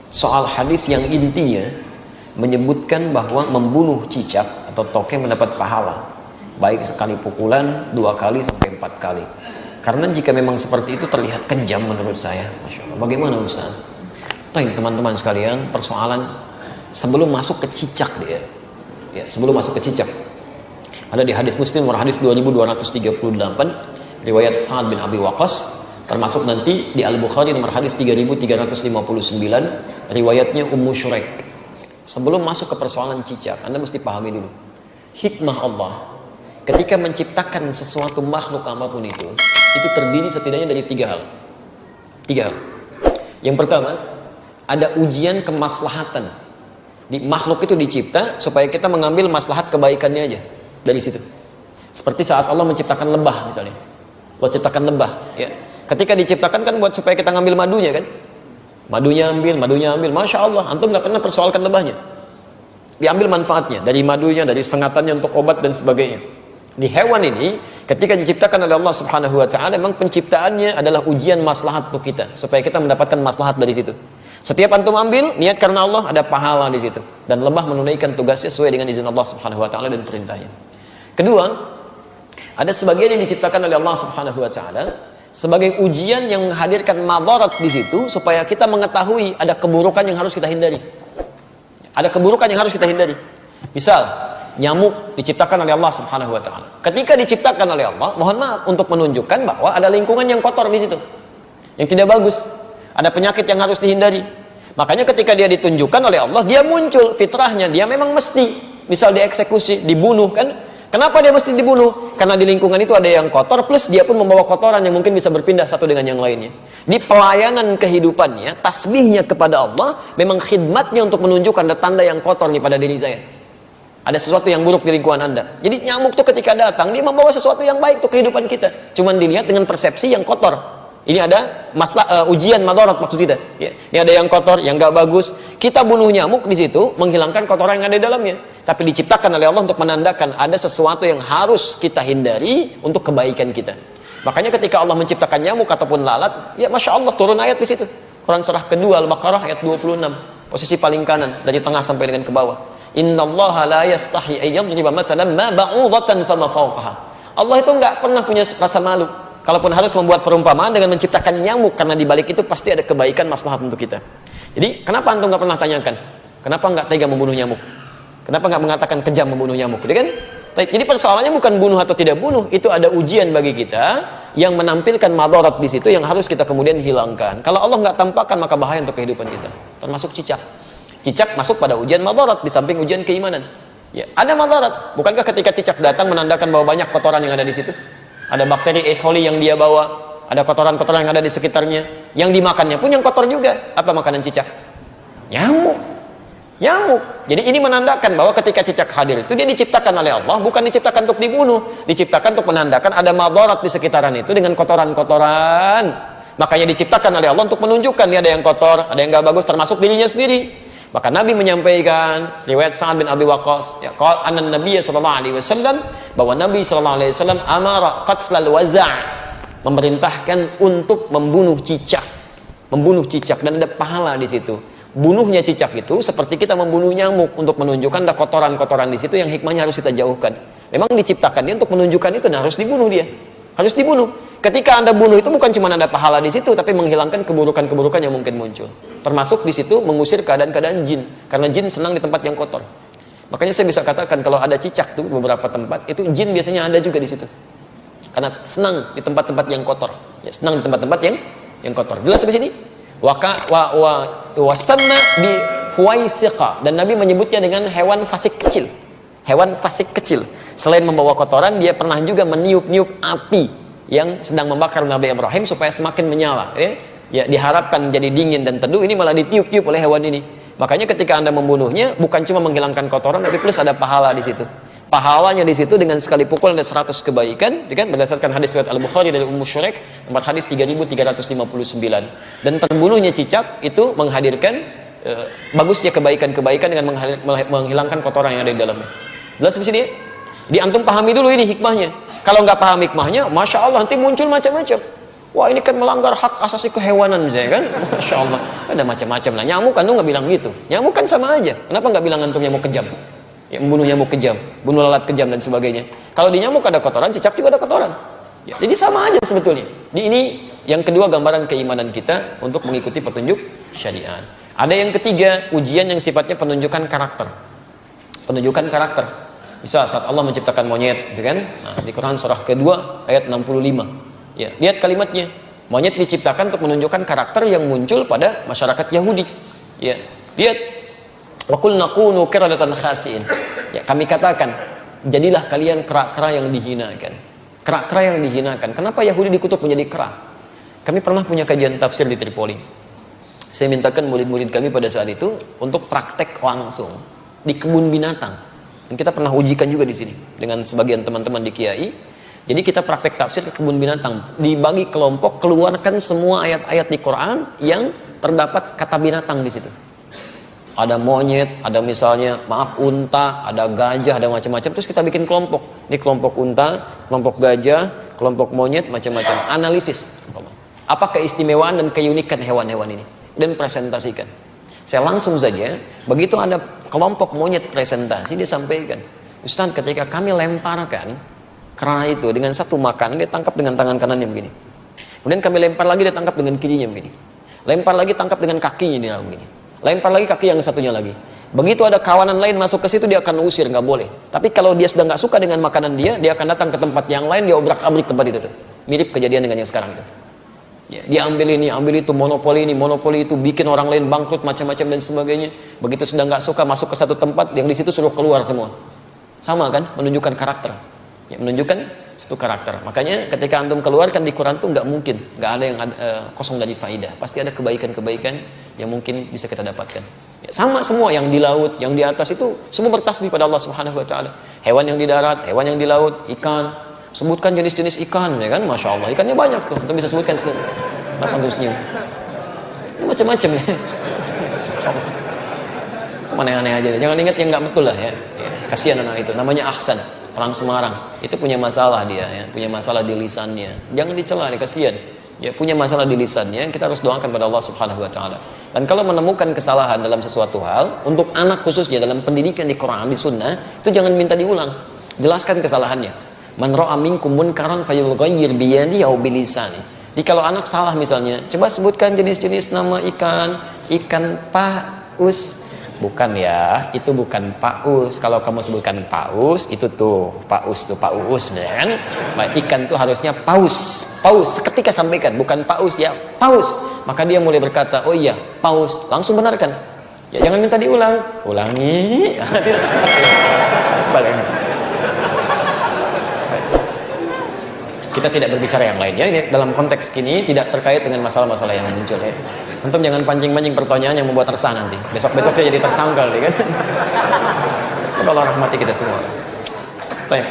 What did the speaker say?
soal hadis yang intinya menyebutkan bahwa membunuh cicak atau tokek mendapat pahala, baik sekali pukulan, 2 kali sampai 4 kali. Karena jika memang seperti itu terlihat kejam menurut saya. Masya Allah. Bagaimana Ustaz? Teman-teman sekalian, persoalan sebelum masuk ke cicak dia. Ya, sebelum masuk ke cicak. Ada di hadis Muslim nomor hadis 2238 riwayat Sa'ad bin Abi Waqqas, termasuk nanti di Al-Bukhari nomor hadis 3359 riwayatnya Ummu Syuraik. Sebelum masuk ke persoalan cicak, Anda mesti pahami dulu hikmah Allah ketika menciptakan sesuatu makhluk apapun itu terdiri setidaknya dari 3 hal. 3 hal. Yang pertama, ada ujian kemaslahatan. Di makhluk itu dicipta supaya kita mengambil maslahat kebaikannya aja dari situ. Seperti saat Allah menciptakan lebah misalnya. Allah ciptakan lebah, ya. Ketika diciptakan kan buat supaya kita ngambil madunya kan. Madunya ambil, Masya Allah, antum nggak pernah persoalkan lebahnya. Diambil manfaatnya, dari madunya, dari sengatannya untuk obat dan sebagainya. Di hewan ini, ketika diciptakan oleh Allah Subhanahu Wa Taala, memang penciptaannya adalah ujian maslahat untuk kita, supaya kita mendapatkan maslahat dari situ. Setiap antum ambil, niat karena Allah, ada pahala di situ. Dan lebah menunaikan tugasnya sesuai dengan izin Allah Subhanahu Wa Taala dan perintahnya. Kedua, ada sebagian yang diciptakan oleh Allah Subhanahu Wa Taala sebagai ujian yang menghadirkan madarat di situ, supaya kita mengetahui ada keburukan yang harus kita hindari. Ada keburukan yang harus kita hindari. Misal, nyamuk diciptakan oleh Allah Subhanahu Wa Taala. Ketika diciptakan oleh Allah, mohon maaf, untuk menunjukkan bahwa ada lingkungan yang kotor di situ, yang tidak bagus, ada penyakit yang harus dihindari. Makanya ketika dia ditunjukkan oleh Allah, dia muncul fitrahnya, dia memang mesti, misal dieksekusi, dibunuh kan. Kenapa dia mesti dibunuh? Karena di lingkungan itu ada yang kotor, plus dia pun membawa kotoran yang mungkin bisa berpindah satu dengan yang lainnya. Di pelayanan kehidupannya, tasbihnya kepada Allah, memang khidmatnya untuk menunjukkan ada tanda yang kotor nih pada diri saya. Ada sesuatu yang buruk di lingkungan Anda. Jadi nyamuk itu ketika datang, dia membawa sesuatu yang baik untuk kehidupan kita. Cuman dilihat dengan persepsi yang kotor. Ini ada ujian madarat maksud kita. Ya. Ini ada yang kotor, yang gak bagus. Kita bunuh nyamuk di situ, menghilangkan kotoran yang ada di dalamnya. Tapi diciptakan oleh Allah untuk menandakan ada sesuatu yang harus kita hindari untuk kebaikan kita. Makanya ketika Allah menciptakan nyamuk ataupun lalat, ya Masya Allah turun ayat di situ. Quran surah kedua Al-Baqarah ayat 26, posisi paling kanan dari tengah sampai dengan ke bawah. Innallaha la yastahi ayyadriba mathalan ma ba'udatan fama fawqaha. Allah itu nggak pernah punya rasa malu kalaupun harus membuat perumpamaan dengan menciptakan nyamuk, karena di balik itu pasti ada kebaikan maslahat untuk kita. Jadi kenapa antum nggak pernah tanyakan? Kenapa nggak tega membunuh nyamuk? Kenapa nggak mengatakan kejam membunuh nyamuk? Jadi kan? Jadi persoalannya bukan bunuh atau tidak bunuh, itu ada ujian bagi kita yang menampilkan madarat di situ yang harus kita kemudian hilangkan. Kalau Allah nggak tampakkan, maka bahaya untuk kehidupan kita. Termasuk cicak. Cicak masuk pada ujian madarat di samping ujian keimanan. Ya, ada madarat. Bukankah ketika cicak datang menandakan bahwa banyak kotoran yang ada di situ? Ada bakteri E. coli yang dia bawa, ada kotoran-kotoran yang ada di sekitarnya. Yang dimakannya pun yang kotor juga. Apa makanan cicak? Nyamuk. Jadi ini menandakan bahwa ketika cicak hadir itu dia diciptakan oleh Allah, bukan diciptakan untuk dibunuh, diciptakan untuk menandakan ada madarat di sekitaran itu dengan kotoran-kotoran. Makanya diciptakan oleh Allah untuk menunjukkan dia ada yang kotor, ada yang gak bagus, termasuk dirinya sendiri. Maka Nabi menyampaikan riwayat Sa'ad bin Abi Waqqas, ya, qala anna Nabiy sallallahu alaihi wasallam, bahwa Nabi sallallahu alaihi wasallam amara qatlal waza', memerintahkan untuk membunuh cicak dan ada pahala di situ. Bunuhnya cicak itu seperti kita membunuh nyamuk untuk menunjukkan ada kotoran-kotoran di situ yang hikmahnya harus kita jauhkan. Memang diciptakan dia untuk menunjukkan itu, dan harus dibunuh dia. Harus dibunuh. Ketika Anda bunuh itu bukan cuma ada pahala di situ, tapi menghilangkan keburukan-keburukan yang mungkin muncul. Termasuk di situ mengusir keadaan-keadaan jin, karena jin senang di tempat yang kotor. Makanya saya bisa katakan kalau ada cicak tuh beberapa tempat, itu jin biasanya ada juga di situ. Karena senang di tempat-tempat yang kotor. Ya, senang di tempat-tempat yang kotor. Jelas di sini? Wasanna bi fuwaisiqa, dan Nabi menyebutnya dengan hewan fasik kecil. Hewan fasik kecil. Selain membawa kotoran, dia pernah juga meniup-niup api yang sedang membakar Nabi Ibrahim supaya semakin menyala. Ya, diharapkan jadi dingin dan teduh, ini malah ditiup-tiup oleh hewan ini. Makanya ketika Anda membunuhnya, bukan cuma menghilangkan kotoran, tapi plus ada pahala di situ. Pahalanya di situ dengan sekali pukul ada 100 kebaikan, kan berdasarkan hadis riwayat Al-Bukhari dari Ummu Syuraik nomor hadis 3359. Dan terbunuhnya cicak itu menghadirkan bagusnya kebaikan-kebaikan dengan menghilangkan kotoran yang ada di dalamnya. Jelas di sini? Di antum pahami dulu ini hikmahnya. Kalau nggak paham hikmahnya, Masya Allah nanti muncul macam-macam. Wah ini kan melanggar hak asasi kehewanan saya kan. Masya Allah, ada macam-macam lah. Nyamuk kan tuh nggak bilang gitu. Nyamuk kan sama aja. Kenapa nggak bilang antum nyamuk kejam? Ya, membunuh nyamuk kejam, bunuh lalat kejam dan sebagainya. Kalau di nyamuk ada kotoran, cicak juga ada kotoran. Ya, jadi sama aja sebetulnya. Ini yang kedua gambaran keimanan kita untuk mengikuti petunjuk syariat. Ada yang ketiga, ujian yang sifatnya penunjukan karakter. Penunjukan karakter. Misal saat Allah menciptakan monyet, gitu kan? Nah, di Quran surah kedua ayat 65. Ya, lihat kalimatnya. Monyet diciptakan untuk menunjukkan karakter yang muncul pada masyarakat Yahudi. Ya, lihat. Wa qulna kunu qiradatan khasiin. Ya, kami katakan, jadilah kalian kera-kera yang dihinakan. Kera-kera yang dihinakan. Kenapa Yahudi dikutuk menjadi kera? Kami pernah punya kajian tafsir di Tripoli. Saya mintakan murid-murid kami pada saat itu untuk praktek langsung di kebun binatang. Dan kita pernah ujikan juga di sini dengan sebagian teman-teman di Kiai. Jadi kita praktek tafsir ke kebun binatang, dibagi kelompok, keluarkan semua ayat-ayat di Quran yang terdapat kata binatang di situ. Ada monyet, ada misalnya maaf unta, ada gajah, ada macam-macam. Terus kita bikin kelompok. Ini kelompok unta, kelompok gajah, kelompok monyet, macam-macam. Analisis. Apa keistimewaan dan keunikan hewan-hewan ini? Dan presentasikan. Saya langsung saja, begitu ada kelompok monyet presentasi, dia sampaikan, Ustaz, ketika kami lemparkan kera itu dengan satu makanan, dia tangkap dengan tangan kanannya begini. Kemudian kami lempar lagi, dia tangkap dengan kirinya begini. Lempar lagi, tangkap dengan kakinya dia begini. Lempar lagi kaki yang satunya lagi. Begitu ada kawanan lain masuk ke situ, dia akan usir, nggak boleh. Tapi kalau dia sudah nggak suka dengan makanan dia akan datang ke tempat yang lain, dia obrak-abrik tempat itu tuh. Mirip kejadian dengan yang sekarang itu. Ya, dia ambil ini, ambil itu, monopoli ini, monopoli itu, bikin orang lain bangkrut, macam-macam dan sebagainya. Begitu sudah nggak suka masuk ke satu tempat, yang di situ suruh keluar semua. Sama kan, menunjukkan karakter. Ya, menunjukkan satu karakter. Makanya ketika antum keluarkan di Quran tuh nggak mungkin, nggak ada yang kosong dari faidah. Pasti ada kebaikan-kebaikan yang mungkin bisa kita dapatkan. Ya, sama semua yang di laut, yang di atas itu semua bertasbih pada Allah Subhanahu Wa Taala. Hewan yang di darat, hewan yang di laut, ikan. Sebutkan jenis-jenis ikan, ya kan? Masya Allah, ikannya banyak tuh. Antum bisa sebutkan sekian. Kenapa antum senyum? Macam-macam ya. Aneh-aneh aja. Jangan ingat yang nggak betul lah ya. Kasihan anak itu. Namanya Ahsan. Orang Semarang itu punya masalah dia ya, punya masalah di lisannya, jangan dicela, kasihan ya, punya masalah di lisannya, kita harus doakan pada Allah Subhanahu Wa Taala. Dan kalau menemukan kesalahan dalam sesuatu hal, untuk anak khususnya dalam pendidikan di Quran, di Sunnah, itu jangan minta diulang, jelaskan kesalahannya. Man ra'a minkum munkaran falyughayyir bi yadihi aw bi lisani. Jadi kalau anak salah misalnya, coba sebutkan jenis-jenis nama ikan paus. Bukan ya, itu bukan paus. Kalau kamu sebutkan paus, itu tuh paus tuh paus, kan? Ikan tuh harusnya paus. Paus seketika sampaikan, bukan paus ya, paus. Maka dia mulai berkata, oh iya, paus. Langsung benarkan. Ya jangan minta diulang. Ulangi. Kita tidak berbicara yang lainnya. Ini dalam konteks kini tidak terkait dengan masalah-masalah yang muncul ya. Antum jangan pancing-pancing pertanyaan yang membuat resah nanti. Besok-besoknya jadi tersangkal ya kan. Semoga Allah rahmati kita semua. Baik.